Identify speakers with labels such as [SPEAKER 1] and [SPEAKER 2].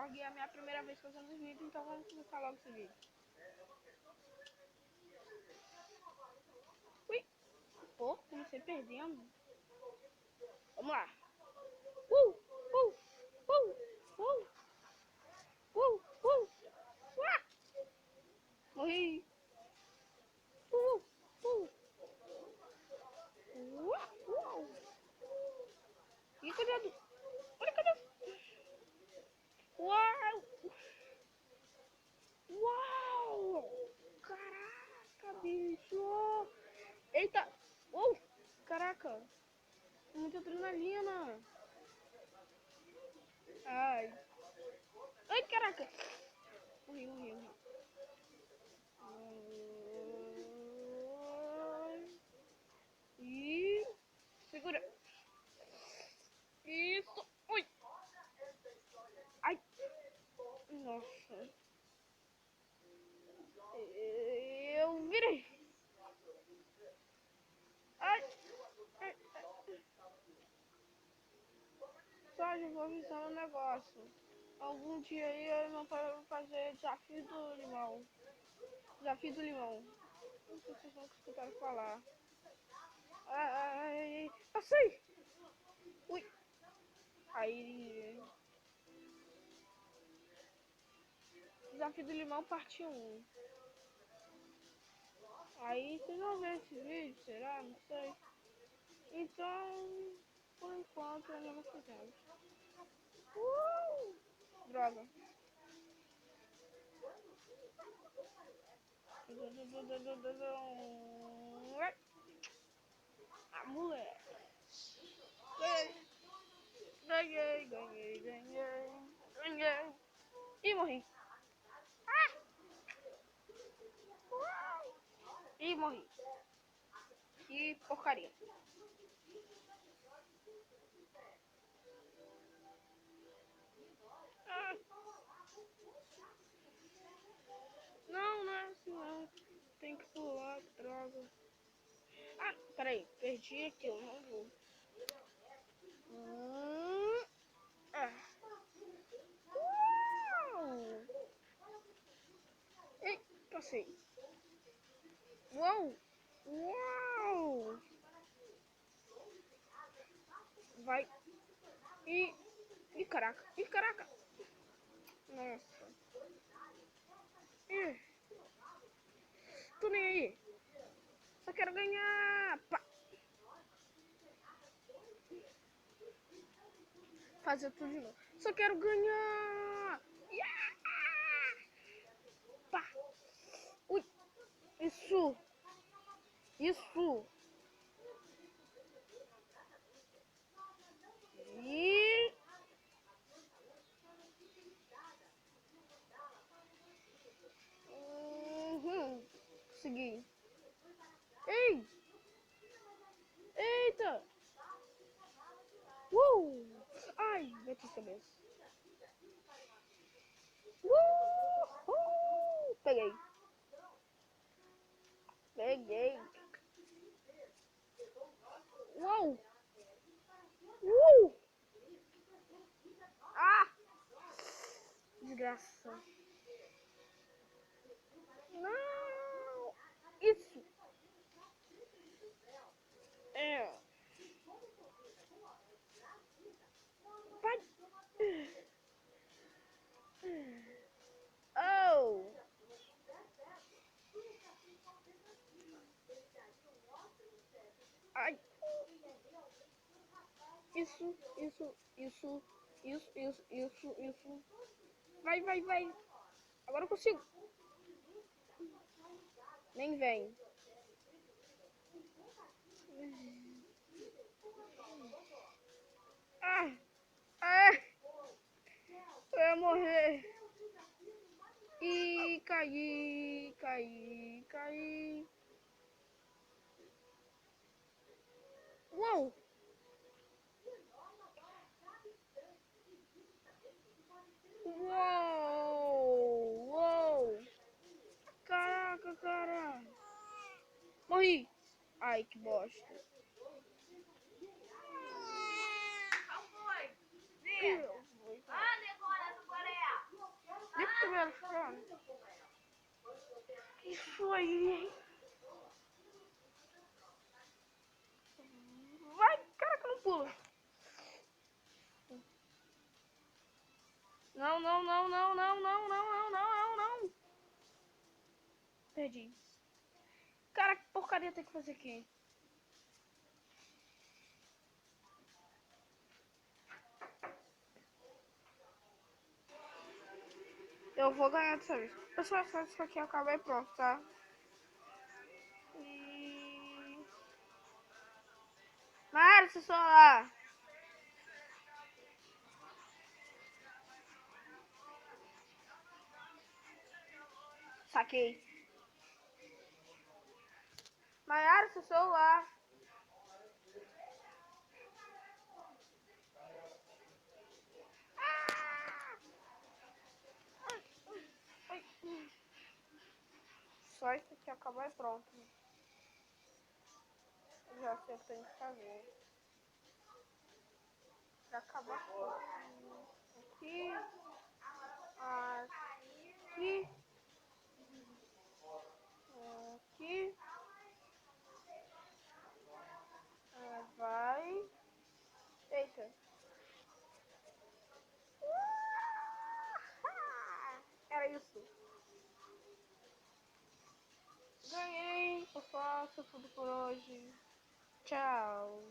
[SPEAKER 1] vlog, é a minha primeira vez fazendo os vídeos, então vamos começar logo esse vídeo. Ui! Pô, comecei perdendo. Vamos lá. Ah! Morri. Ih, cuidado. Olha, cuidado. Uau! Uau! Caraca, bicho! Eita! Caraca! Muita adrenalina! Ai! Ai, caraca! Morri. E segura! Isso! Ui! Ai! Nossa! Eu virei! Ai! Só já vou avisar um negócio. Algum dia aí eu não vou fazer desafio do limão. Desafio do limão. Não sei se vocês nunca escutaram falar. Ai, passei! Ui! Aí. Desafio do limão parte 1. Aí vocês vão ver esse vídeo, será? Não sei. Então, por enquanto ainda não fizemos. Droga. Ah, moleque. Ganhei. Ih, morri. Ih, morri. Que porcaria. Ah. Não é assim não. Tem que pular, que droga. Ah, peraí. Perdi aqui, eu não vou. Ei, passei. Uou! Vai. Ih, caraca. Nossa. Ih, tô nem aí. Só quero ganhar. Pá. Fazer tudo de novo. Só quero ganhar. Yeah! Pá. Ui. Isso. E... Consegui. Ei! Eita! Ai, bati a cabeça. Peguei. Uou! Ah! Desgraça. Não! Isso! É. Vai! Oh! Ai! Isso. Vai. Agora eu consigo. Nem vem. Ah! Eu ia morrer. E caí. Uou! Uou! Caraca, cara! Morri! Ai, que bosta!
[SPEAKER 2] Qual foi? Anda agora essa Coreia!
[SPEAKER 1] Foi. Vai, cara, que não pula. Não, não, não, não, não, não, não, não, não, não, não. Perdi. Cara, que porcaria tem que fazer aqui? Eu vou ganhar dessa vez. Pessoal, só isso aqui acaba e pronto, tá? E... Mara, você só lá. Saquei. Maiara, seu celular. Só isso aqui acabar e pronto. Já sei o que tem que fazer. Pra acabar aqui. Aqui. Aqui. Vai. Eita. Era isso. Ganhei. Pessoal, isso é tudo por hoje. Tchau.